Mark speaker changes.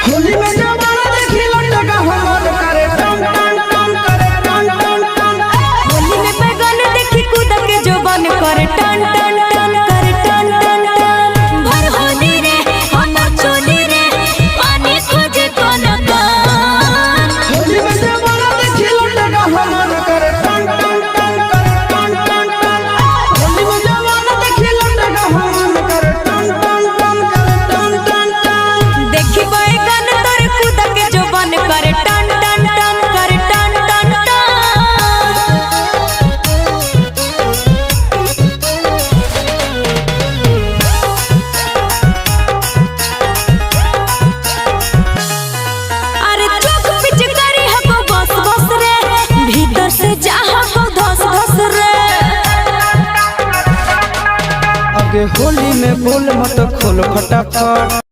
Speaker 1: होली में जवाना देखी लटका हमर करे टन टन टन करे टन टन टन।
Speaker 2: होली में बैगन देखी कूद के जोबन करे टन टन टन करे टन टन टन। भर होली रे हमर चोली रे पानी खोजे कोन कान।
Speaker 1: होली में जवाना देखी लटका हमर करे टन टन टन करे टन टन टन। होली में जवाना देखी लटका हमर करे टन टन टन करे टन टन टन।
Speaker 2: देखी बैगन तोर कूद के जोबन करे टन टन टन करे टन टन टन। अरे चुप पिचकारी हको बस बस रे भीतर से चाह को धस धस रे।
Speaker 1: आगे होली में बोल मत खोल फटाफट।